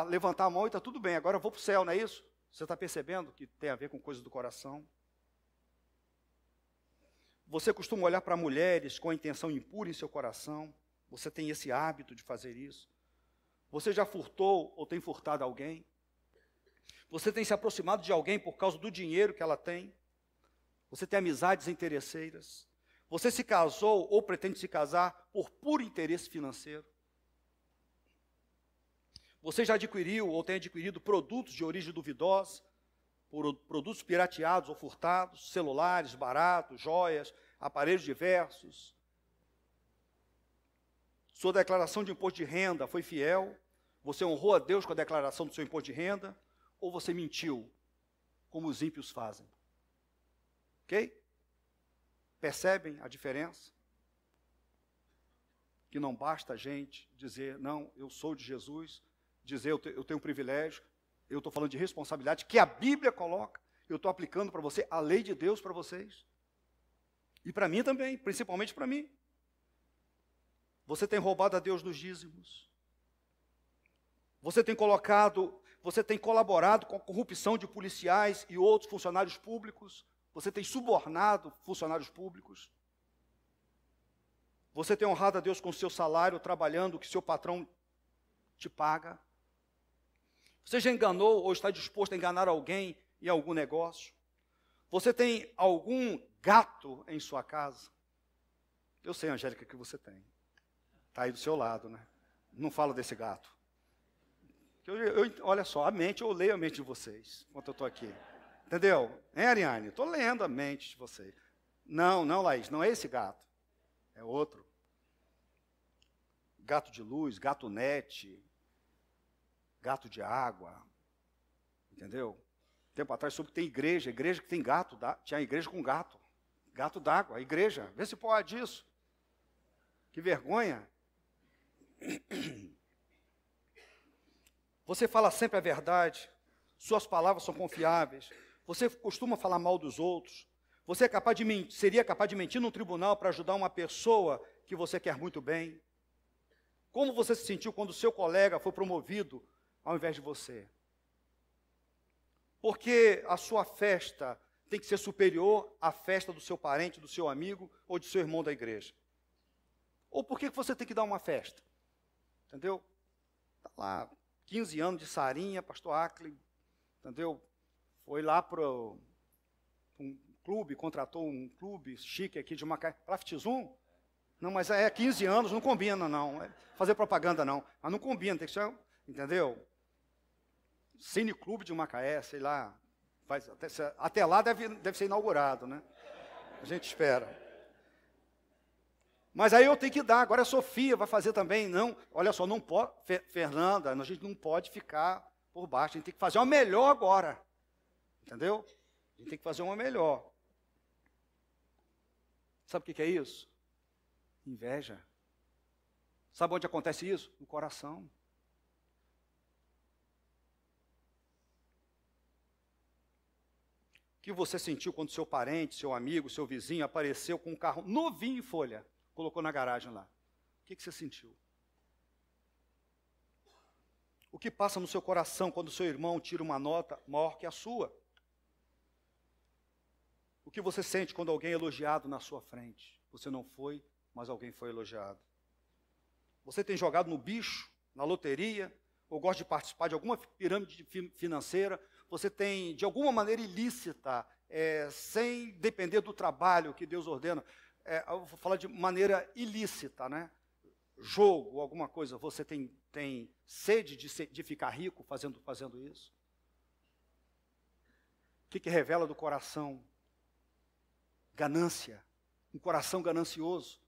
levantar a mão e está tudo bem, agora eu vou para o céu, não é isso? Você está percebendo que tem a ver com coisas do coração? Você costuma olhar para mulheres com a intenção impura em seu coração? Você tem esse hábito de fazer isso? Você já furtou ou tem furtado alguém? Você tem se aproximado de alguém por causa do dinheiro que ela tem? Você tem amizades interesseiras? Você se casou ou pretende se casar por puro interesse financeiro? Você já adquiriu ou tem adquirido produtos de origem duvidosa? Produtos pirateados ou furtados, celulares baratos, joias, aparelhos diversos? Sua declaração de imposto de renda foi fiel? Você honrou a Deus com a declaração do seu imposto de renda? Ou você mentiu, como os ímpios fazem? Ok? Percebem a diferença? Que não basta a gente dizer, não, eu sou de Jesus, dizer eu tenho um privilégio, eu estou falando de responsabilidade que a Bíblia coloca, eu estou aplicando para você a lei de Deus para vocês. E para mim também, principalmente para mim. Você tem roubado a Deus nos dízimos. Você tem colaborado com a corrupção de policiais e outros funcionários públicos. Você tem subornado funcionários públicos. Você tem honrado a Deus com o seu salário, trabalhando o que seu patrão te paga. Você já enganou ou está disposto a enganar alguém em algum negócio? Você tem algum gato em sua casa? Eu sei, Angélica, que você tem. Está aí do seu lado, né? Não falo desse gato. Olha só, eu leio a mente de vocês, enquanto eu estou aqui. Entendeu? Hein, Ariane? Estou lendo a mente de vocês. Não, Laís, não é esse gato. É outro. Gato de luz, gato net, gato de água. Entendeu? Tempo atrás soube que tem igreja que tem gato, tinha igreja com gato. Gato d'água, a igreja. Vê se pode isso. Que vergonha. Você fala sempre a verdade, suas palavras são confiáveis, você costuma falar mal dos outros, você seria capaz de mentir num tribunal para ajudar uma pessoa que você quer muito bem? Como você se sentiu quando o seu colega foi promovido ao invés de você? Porque a sua festa tem que ser superior à festa do seu parente, do seu amigo ou de seu irmão da igreja? Ou por que você tem que dar uma festa? Entendeu? Está lá, 15 anos de Sarinha, pastor Ackley, entendeu? Foi lá para um clube, contratou um clube chique aqui de Macaé, Plaftizum? Não, mas 15 anos, não combina não, fazer propaganda não, mas não combina, tem que ser, entendeu? Cine Clube de Macaé, sei lá, até lá deve ser inaugurado, né? A gente espera. Mas aí eu tenho que dar, agora a Sofia vai fazer também, não, olha só, não pode, Fernanda, a gente não pode ficar por baixo, a gente tem que fazer uma melhor agora, entendeu? A gente tem que fazer uma melhor. Sabe o que é isso? Inveja. Sabe onde acontece isso? No coração. O que você sentiu quando seu parente, seu amigo, seu vizinho apareceu com um carro novinho em folha? Colocou na garagem lá. O que você sentiu? O que passa no seu coração quando seu irmão tira uma nota maior que a sua? O que você sente quando alguém é elogiado na sua frente? Você não foi, mas alguém foi elogiado. Você tem jogado no bicho, na loteria, ou gosta de participar de alguma pirâmide financeira? Você tem, de alguma maneira ilícita, sem depender do trabalho que Deus ordena, eu vou falar de maneira ilícita, né? Jogo, alguma coisa, você tem sede de ficar rico fazendo isso? O que revela do coração? Ganância, um coração ganancioso.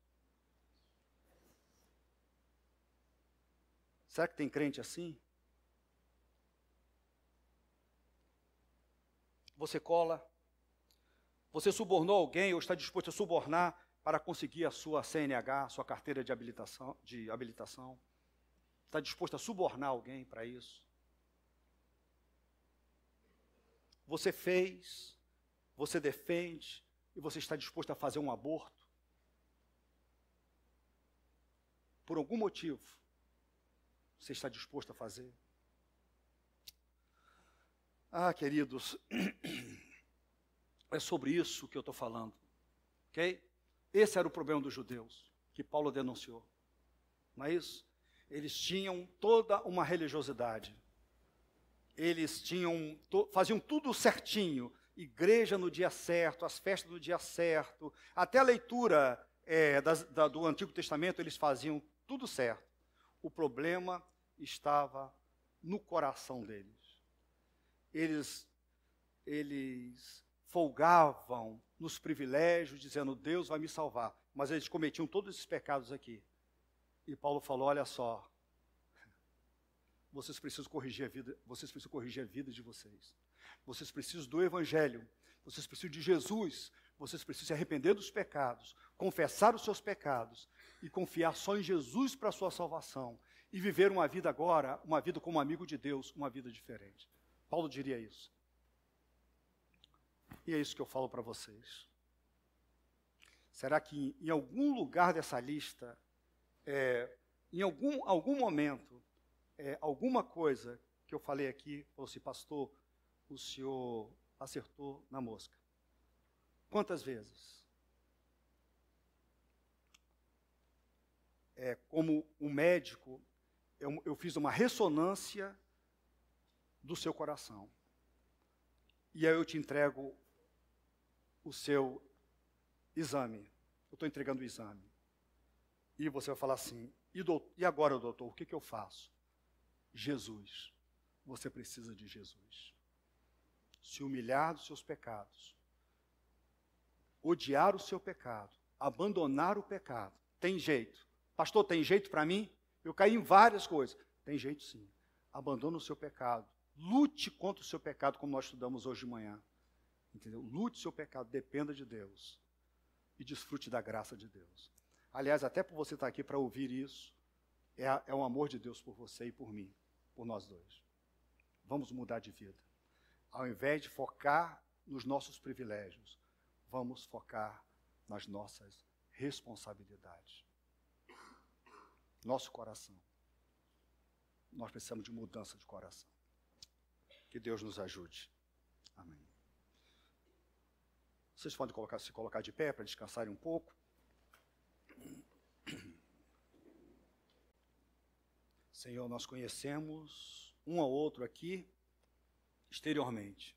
Será que tem crente assim? Você cola? Você subornou alguém ou está disposto a subornar para conseguir a sua CNH, sua carteira de habilitação? Está disposto a subornar alguém para isso? Você fez, você defende e você está disposto a fazer um aborto? Por algum motivo, você está disposto a fazer? Ah, queridos, é sobre isso que eu estou falando, ok? Esse era o problema dos judeus, que Paulo denunciou, não é isso? Eles tinham toda uma religiosidade, eles faziam tudo certinho, igreja no dia certo, as festas no dia certo, até a leitura do Antigo Testamento eles faziam tudo certo. O problema estava no coração deles. Eles folgavam nos privilégios, dizendo, Deus vai me salvar. Mas eles cometiam todos esses pecados aqui. E Paulo falou, olha só, vocês precisam corrigir a vida de vocês. Vocês precisam do Evangelho, vocês precisam de Jesus, Vocês precisam se arrepender dos pecados, confessar os seus pecados e confiar só em Jesus para a sua salvação e viver uma vida agora, uma vida como amigo de Deus, uma vida diferente. Paulo diria isso. E é isso que eu falo para vocês. Será que em algum lugar dessa lista, em algum momento, alguma coisa que eu falei aqui, falou assim, pastor, o senhor acertou na mosca? Quantas vezes? Como um médico, eu fiz uma ressonância do seu coração. E aí eu te entrego o seu exame. Eu estou entregando o exame. E você vai falar assim, e agora, doutor, o que eu faço? Jesus. Você precisa de Jesus. Se humilhar dos seus pecados. Odiar o seu pecado. Abandonar o pecado. Tem jeito. Pastor, tem jeito para mim? Eu caí em várias coisas. Tem jeito sim. Abandone o seu pecado. Lute contra o seu pecado, como nós estudamos hoje de manhã. Entendeu? Lute o seu pecado, dependa de Deus. E desfrute da graça de Deus. Aliás, até por você estar aqui para ouvir isso, é um amor de Deus por você e por mim, por nós dois. Vamos mudar de vida. Ao invés de focar nos nossos privilégios, vamos focar nas nossas responsabilidades. Nosso coração. Nós precisamos de mudança de coração. Que Deus nos ajude. Amém. Vocês podem se colocar de pé para descansarem um pouco. Senhor, nós conhecemos um ao outro aqui exteriormente.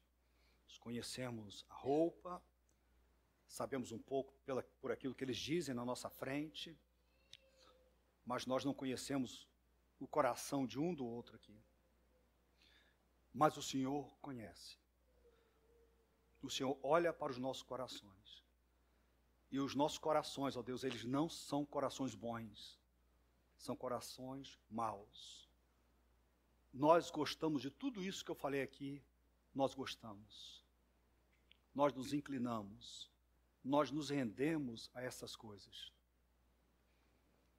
Nós conhecemos a roupa, sabemos um pouco por aquilo que eles dizem na nossa frente, mas nós não conhecemos o coração de um do outro aqui. Mas o Senhor conhece. O Senhor olha para os nossos corações. E os nossos corações, ó Deus, eles não são corações bons. São corações maus. Nós gostamos de tudo isso que eu falei aqui. Nós gostamos. Nós nos inclinamos. Nós nos rendemos a essas coisas.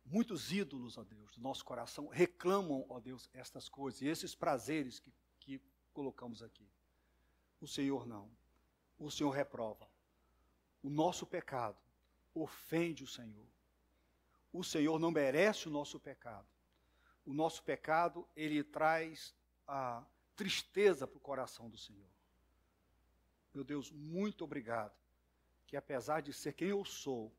Muitos ídolos, ó Deus, do nosso coração reclamam, ó Deus, estas coisas. E esses prazeres que colocamos aqui. O Senhor não. O Senhor reprova. O nosso pecado ofende o Senhor. O Senhor não merece o nosso pecado. O nosso pecado, ele traz a tristeza para o coração do Senhor. Meu Deus, muito obrigado, que apesar de ser quem eu sou,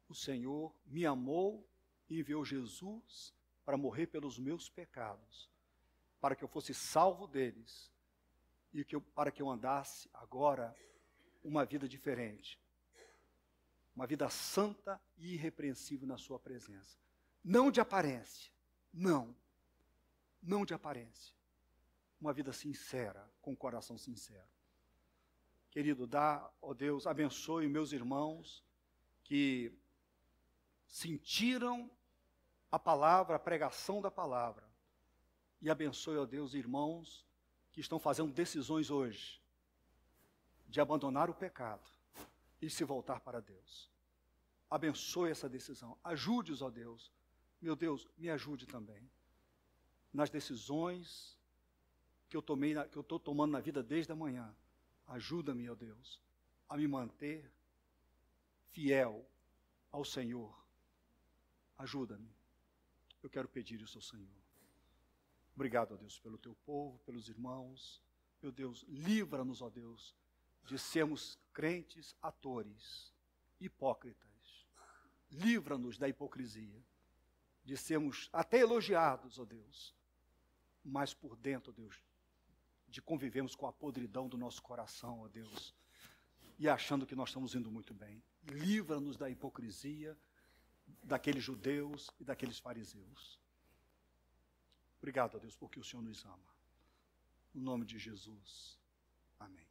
o Senhor me amou e enviou Jesus para morrer pelos meus pecados, para que eu fosse salvo deles e para que eu andasse agora uma vida diferente. Uma vida santa e irrepreensível na sua presença. Não de aparência. Não de aparência. Uma vida sincera, com o coração sincero. Querido, ó Deus, abençoe meus irmãos que sentiram a palavra, a pregação da palavra. E abençoe, ó Deus, irmãos que estão fazendo decisões hoje de abandonar o pecado e se voltar para Deus. Abençoe essa decisão. Ajude-os, ó Deus. Meu Deus, me ajude também. Nas decisões que eu estou tomando na vida desde a manhã. Ajuda-me, ó Deus, a me manter fiel ao Senhor. Ajuda-me. Eu quero pedir isso ao Senhor. Obrigado, ó Deus, pelo teu povo, pelos irmãos. Meu Deus, livra-nos, ó Deus, de sermos crentes atores, hipócritas. Livra-nos da hipocrisia, de sermos até elogiados, ó Deus, mas por dentro, ó Deus, de convivermos com a podridão do nosso coração, ó Deus, e achando que nós estamos indo muito bem. Livra-nos da hipocrisia daqueles judeus e daqueles fariseus. Obrigado, ó Deus, porque o Senhor nos ama. No nome de Jesus. Amém.